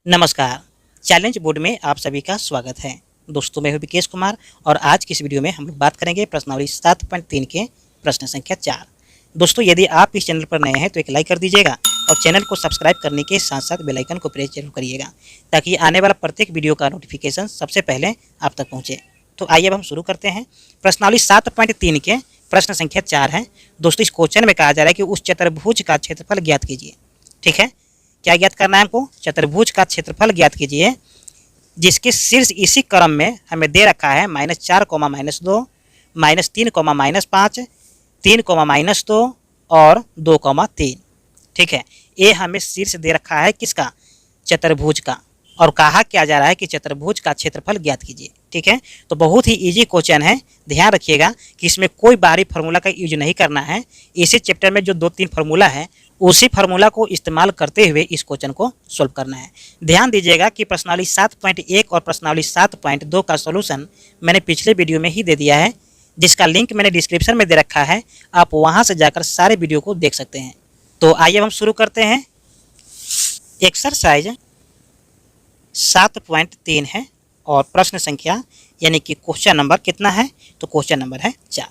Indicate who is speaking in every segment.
Speaker 1: नमस्कार। Challenge board में आप सभी का स्वागत है। दोस्तों, मैं हूं विकेश कुमार और आज की इस वीडियो में हम लोग बात करेंगे प्रश्नावली 7.3 के प्रश्न संख्या 4। दोस्तों, यदि आप इस चैनल पर नए हैं तो एक लाइक कर दीजिएगा और चैनल को सब्सक्राइब करने के साथ साथ बेल आइकन को प्रेस जरूर करिएगा ताकि आने वाला प्रत्येक वीडियो का नोटिफिकेशन सबसे पहले आप तक पहुँचे। तो आइए अब हम शुरू करते हैं। प्रश्नावली 7.3 के प्रश्न संख्या 4 है। दोस्तों, इस क्वेश्चन में कहा जा रहा है कि उस चतुर्भुज का क्षेत्रफल ज्ञात कीजिए। ठीक है, क्या ज्ञात करना है हमको? चतुर्भुज का क्षेत्रफल ज्ञात कीजिए जिसके शीर्ष इसी क्रम में हमें दे रखा है -4, -2, -3, -5, 3, -2 और 2, 3। ठीक है, ये हमें शीर्ष दे रखा है किसका? चतुर्भुज का। और कहा क्या जा रहा है कि चतुर्भुज का क्षेत्रफल ज्ञात कीजिए। ठीक है, तो बहुत ही इजी क्वेश्चन है। ध्यान रखिएगा कि इसमें कोई बाहरी फार्मूला का यूज नहीं करना है। इसी चैप्टर में जो 2-3 फार्मूला है उसी फार्मूला को इस्तेमाल करते हुए इस क्वेश्चन को सोल्व करना है। ध्यान दीजिएगा कि प्रश्नावली 7.1 और प्रश्नावली 7.2 का सॉल्यूशन मैंने पिछले वीडियो में ही दे दिया है, जिसका लिंक मैंने डिस्क्रिप्शन में दे रखा है। आप वहां से जाकर सारे वीडियो को देख सकते हैं। तो आइए हम शुरू करते हैं। एक्सरसाइज 7.3 है और प्रश्न संख्या यानी कि क्वेश्चन नंबर कितना है? तो क्वेश्चन नंबर है 4।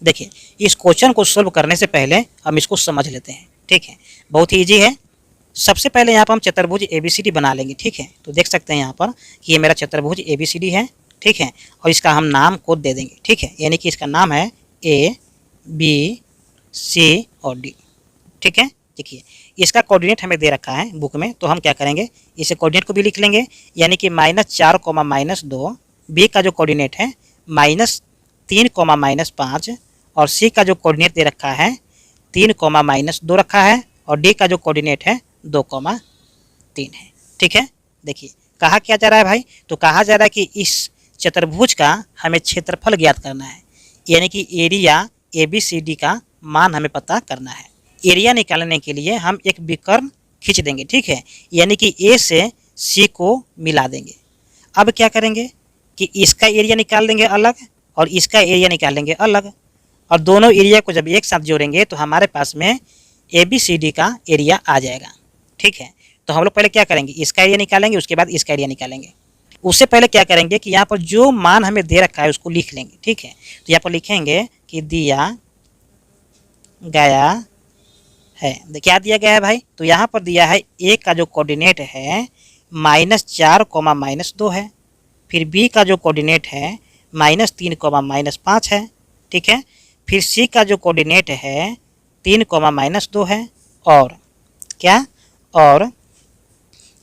Speaker 1: देखिए, इस क्वेश्चन को सोल्व करने से पहले हम इसको समझ लेते हैं। ठीक है, बहुत ही ईजी है। सबसे पहले यहाँ पर हम चतुर्भुज ABCD बना लेंगे। ठीक है, तो देख सकते हैं यहाँ पर कि ये मेरा चतुर्भुज ABCD है। ठीक है, और इसका हम नाम को दे देंगे। ठीक है, यानी कि इसका नाम है A, B, C और D। ठीक है, देखिए इसका कोऑर्डिनेट हमें दे रखा है बुक में, तो हम क्या करेंगे, इसे कोऑर्डिनेट को भी लिख लेंगे। यानी कि -4, -2, B का जो कोऑर्डिनेट है -3, -5 और C का जो कोऑर्डिनेट दे रखा है 3, -2 रखा है और D का जो कोऑर्डिनेट है 2, 3 है। ठीक है, देखिए कहा क्या जा रहा है भाई? तो कहा जा रहा है कि इस चतुर्भुज का हमें क्षेत्रफल ज्ञात करना है। यानी कि एरिया ABCD का मान हमें पता करना है। एरिया निकालने के लिए हम एक विकर्ण खींच देंगे। ठीक है, यानी कि A से C को मिला देंगे। अब क्या करेंगे कि इसका एरिया निकाल देंगे अलग और इसका एरिया निकाल देंगे अलग, और दोनों एरिया को जब एक साथ जोड़ेंगे तो हमारे पास में ABCD का एरिया आ जाएगा। ठीक है, तो हम लोग पहले क्या करेंगे, इसका एरिया निकालेंगे, उसके बाद इसका एरिया निकालेंगे। उससे पहले क्या करेंगे कि यहाँ पर जो मान हमें दे रखा है उसको लिख लेंगे। ठीक है, तो यहाँ पर लिखेंगे कि दिया गया है। क्या दिया गया है भाई? तो यहाँ पर दिया है A का जो कोऑर्डिनेट है -4, -2 है। फिर B का जो कोऑर्डिनेट है -3, -5 है। ठीक है, फिर C का जो कोऑर्डिनेट है 3, -2 है और क्या, और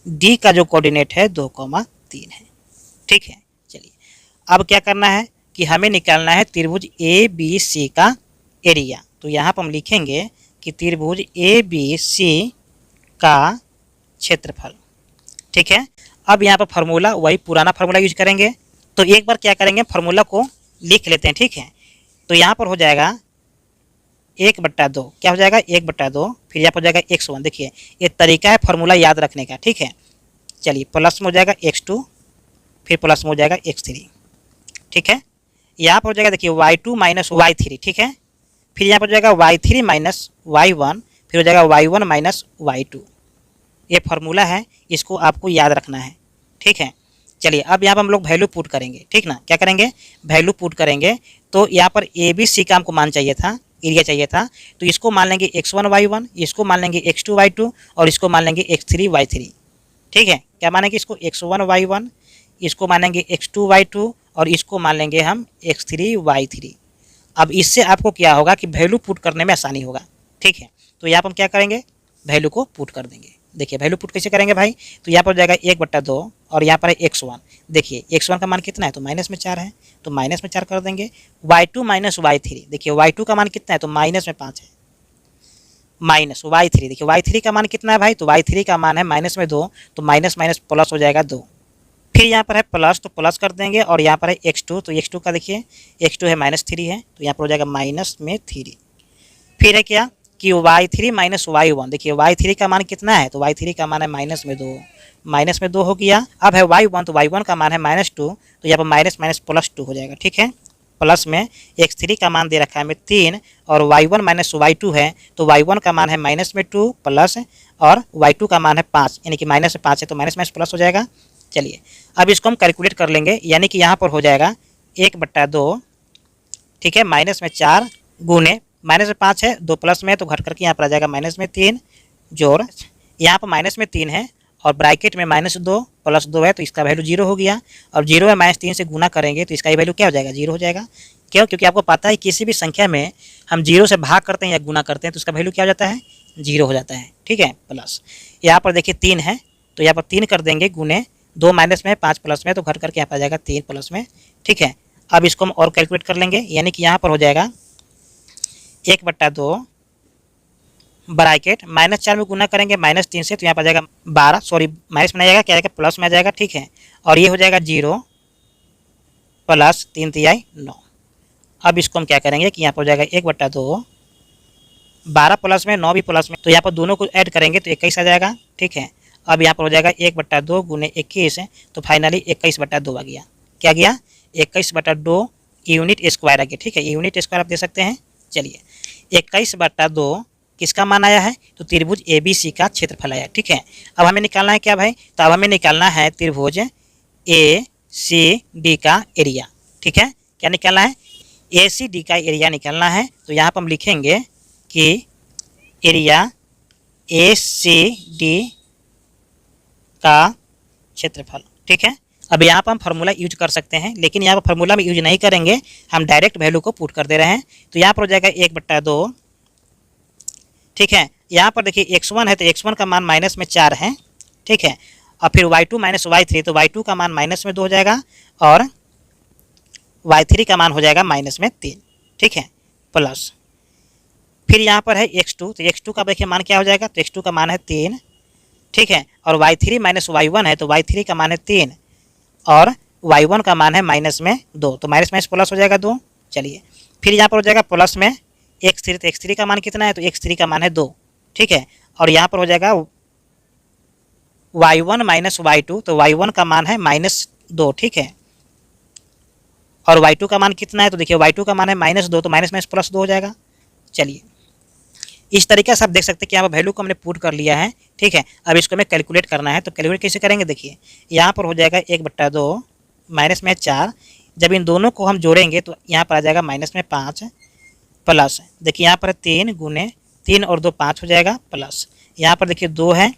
Speaker 1: D का जो कोऑर्डिनेट है 2, 3 है। ठीक है, चलिए अब क्या करना है कि हमें निकालना है त्रिभुज ABC का एरिया। तो यहाँ पर हम लिखेंगे कि त्रिभुज ABC का क्षेत्रफल। ठीक है, अब यहाँ पर फार्मूला वही पुराना फार्मूला यूज करेंगे। तो एक बार क्या करेंगे, फार्मूला को लिख लेते हैं। ठीक है, तो यहाँ पर हो जाएगा 1/2। क्या हो जाएगा? 1/2। फिर यहाँ पर हो जाएगा x1। देखिए ये तरीका है फार्मूला याद रखने का। ठीक है, चलिए प्लस में हो जाएगा x2, फिर प्लस में हो जाएगा x3। ठीक है, यहाँ पर हो जाएगा देखिए y2 - y3। ठीक है, फिर यहाँ पर हो जाएगा y3 - y1, फिर हो जाएगा y1 - y2। ये फार्मूला है, इसको आपको याद रखना है। ठीक है, चलिए अब यहाँ पर हम लोग वैल्यू पुट करेंगे। ठीक ना, क्या करेंगे? वैल्यू पुट करेंगे। तो यहाँ पर ABC का हमको मान चाहिए था, एरिया चाहिए था, तो इसको मान लेंगे x1 y1, इसको मान लेंगे x2 y2 और इसको मान लेंगे x3 y3। ठीक है, क्या मानेंगे इसको? x1 y1, इसको मानेंगे x2 y2 और इसको मान लेंगे हम x3 y3। अब इससे आपको क्या होगा कि वैल्यू पुट करने में आसानी होगा। ठीक है, तो यहाँ पर हम क्या करेंगे, वैल्यू को पुट कर देंगे। देखिए वैल्यू पुट कैसे करेंगे भाई? तो यहाँ पर हो जाएगा 1/2 और यहाँ पर है x1। देखिए x1 का मान कितना है? तो -4 है, तो -4 कर देंगे। y2 - y3, देखिए y2 का मान कितना है? तो -5 है, माइनस y3। देखिए y3 का मान कितना है भाई? तो y3 का मान है -2, तो माइनस माइनस प्लस हो जाएगा 2। फिर यहाँ पर है प्लस, तो प्लस कर देंगे और यहाँ पर है x2, तो x2 का देखिए x2 है -3 है, तो यहाँ पर हो जाएगा -3। फिर है क्या कि y3 - y1। देखिए y3 का मान कितना है? तो y3 का मान है -2, -2 हो गया। अब है y1, तो y1 का मान है -2, तो यहाँ पर माइनस माइनस +2 हो जाएगा। ठीक है, प्लस में x3 का मान दे रखा है हमें 3 और y1 माइनस y2 है, तो y1 का मान है -2 प्लस और y2 का मान है 5, यानी कि -5 है तो माइनस माइनस प्लस हो जाएगा। चलिए अब इसको हम कैलकुलेट कर लेंगे, यानी कि यहाँ पर हो जाएगा 1/2, ठीक है, -4 गुने -5 है, 2 प्लस में तो घट करके यहाँ पर आ जाएगा -3 जोड़ यहाँ पर -3 है और ब्रैकेट में -2 प्लस 2 है तो इसका वैल्यू 0 हो गया, और 0 में -3 से गुना करेंगे तो इसका ये वैल्यू क्या हो जाएगा, 0 हो जाएगा। क्यों? क्योंकि आपको पता है किसी भी संख्या में हम 0 से भाग करते हैं या गुना करते हैं तो उसका वैल्यू क्या हो जाता है, 0 हो जाता है, ठीक है। प्लस यहाँ पर देखिए 3 है तो यहाँ पर 3 कर देंगे गुने 2 माइनस में 5 प्लस में तो घट करके यहाँ पर आ जाएगा 3 प्लस में, ठीक है। अब इसको हम और कैलकुलेट कर लेंगे, यानी कि यहाँ पर हो जाएगा 1/2 ब्रैकेट -4 में गुना करेंगे -3 से तो यहाँ पर आ जाएगा 12, सॉरी माइनस में आ जाएगा, क्या आएगा प्लस में आ जाएगा, ठीक है। और ये हो जाएगा 0 प्लस 3 तिहाई 9। अब इसको हम क्या करेंगे कि यहाँ पर हो जाएगा 1/2 12 प्लस में 9 भी प्लस में, तो यहाँ पर दोनों को ऐड करेंगे तो 21 आ जाएगा, ठीक है। अब यहाँ पर हो जाएगा 1/2 गुने 21 तो फाइनली 21/2 आ गया। क्या गया? 21/2 यूनिट स्क्वायर आ गया, ठीक है। यूनिट स्क्वायर आप दे सकते हैं। चलिए 21/2 किसका मान आया है, तो त्रिभुज ABC का क्षेत्रफल आया, ठीक है। अब हमें निकालना है क्या भाई, तो अब हमें निकालना है त्रिभुज ACD का एरिया, ठीक है। क्या निकालना है, ACD का एरिया निकालना है। तो यहाँ पर हम लिखेंगे कि एरिया ACD का क्षेत्रफल, ठीक है। अब यहाँ पर हम फार्मूला यूज कर सकते हैं, लेकिन यहाँ पर फार्मूला में यूज नहीं करेंगे, हम डायरेक्ट वैल्यू को पुट कर दे रहे हैं। तो यहाँ पर हो जाएगा 1/2, ठीक है। यहाँ पर देखिए x1 है तो x1 का मान -4 है, ठीक है। और फिर y2 माइनस y3 तो y2 का मान -2 हो जाएगा और y3 का मान हो जाएगा -3, ठीक है। प्लस फिर यहाँ पर है x2, तो x2 का देखिए मान क्या हो जाएगा, तो x2 का मान है 3, ठीक है। और y3 माइनस y1 है तो y3 का मान है 3 और y1 का मान है -2, तो माइनस माइनस प्लस हो जाएगा 2। चलिए फिर यहाँ पर हो जाएगा प्लस में x3, तो x3 का मान कितना है, तो x3 का मान है 2, ठीक है। और यहाँ पर हो जाएगा y1 माइनस y2, तो y1 का मान है -2, ठीक है। और y2 का मान कितना है, तो देखिए y2 का मान है -2, तो माइनस माइनस प्लस 2 हो जाएगा। चलिए इस तरीके से आप देख सकते हैं कि यहाँ पर वैल्यू को हमने पुट कर लिया है, ठीक है। अब इसको हमें कैलकुलेट करना है, तो कैलकुलेट कैसे करेंगे, देखिए यहाँ पर हो जाएगा 1/2 -4, जब इन दोनों को हम जोड़ेंगे तो यहाँ पर आ जाएगा -5 प्लस, देखिए यहाँ पर 3 गुने 3 और 2 5 हो जाएगा, प्लस यहाँ पर देखिए 2 है,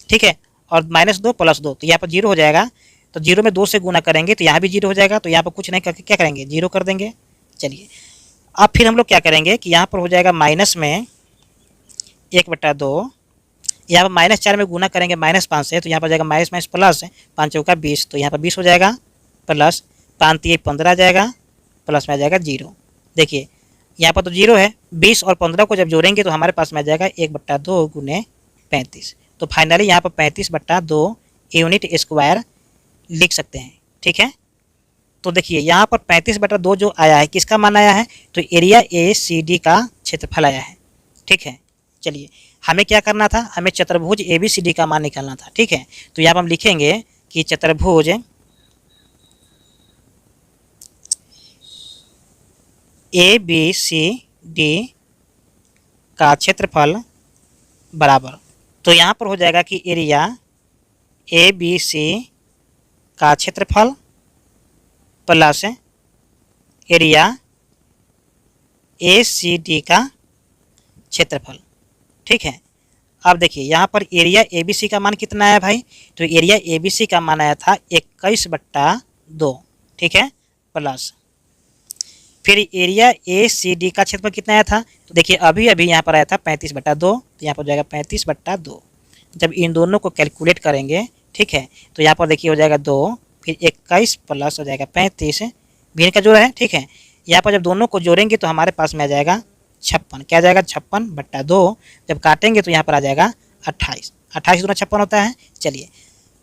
Speaker 1: ठीक है। और -2 प्लस 2 तो यहाँ पर 0 हो जाएगा, तो 0 में 2 से गुना करेंगे तो यहाँ भी 0 हो जाएगा, तो यहाँ पर कुछ नहीं करके क्या करेंगे, 0 कर देंगे। चलिए अब फिर हम लोग क्या करेंगे कि यहाँ पर हो जाएगा माइनस में 1/2, यहाँ पर -4 में गुना करेंगे -5 से, तो यहाँ पर जाएगा माइनस प्लस 5 चौका 20, तो यहाँ पर 20 हो जाएगा, प्लस 5 3 15 आ जाएगा, प्लस में आ जाएगा 0। देखिए यहाँ पर तो 0 है, 20 और 15 को जब जोड़ेंगे तो हमारे पास में आ जाएगा 1/2 गुने 35, तो फाइनली यहाँ पर 35/2 यूनिट स्क्वायर लिख सकते हैं, ठीक है। तो देखिए यहाँ पर 35/2 जो आया है किसका मान आया है, तो एरिया ACD का क्षेत्रफल आया है, ठीक है। चलिए हमें क्या करना था, हमें चतुर्भुज ABCD का मान निकालना था, ठीक है। तो यहाँ पर हम लिखेंगे कि चतुर्भुज ABCD का क्षेत्रफल बराबर, तो यहाँ पर हो जाएगा कि एरिया ABC का क्षेत्रफल प्लस एरिया ACD का क्षेत्रफल, ठीक है। अब देखिए यहाँ पर एरिया ABC का मान कितना आया भाई, तो एरिया ABC का मान आया था 21/2, ठीक है, प्लस फिर एरिया ACD का क्षेत्रफल कितना आया था, तो देखिए अभी अभी यहाँ पर आया था 35/2, तो यहाँ पर हो जाएगा 35/2। जब इन दोनों को कैलकुलेट करेंगे, ठीक है, तो यहाँ पर देखिए हो जाएगा 2, फिर 21 प्लस हो जाएगा 35, भी का जोड़ है, ठीक है। यहाँ पर जब दोनों को जोड़ेंगे तो हमारे पास में आ जाएगा 56, क्या आ जाएगा 56/2, जब काटेंगे तो यहाँ पर आ जाएगा 28, 28 दूना 56 होता है। चलिए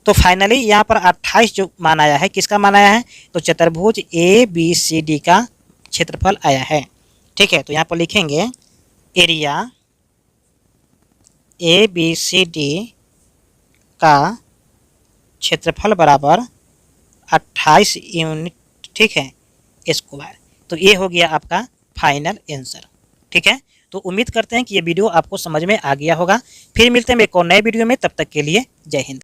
Speaker 1: तो फाइनली यहाँ पर 28 जो मान आया है किसका मान आया है, तो चतुर्भुज ABCD का क्षेत्रफल आया है, ठीक है। तो यहाँ पर लिखेंगे एरिया ABCD का क्षेत्रफल बराबर 28 यूनिट, ठीक है, स्क्वायर। तो ये हो गया आपका फाइनल आंसर। ठीक है, तो उम्मीद करते हैं कि ये वीडियो आपको समझ में आ गया होगा। फिर मिलते हैं एक और नए वीडियो में, तब तक के लिए जय हिंद।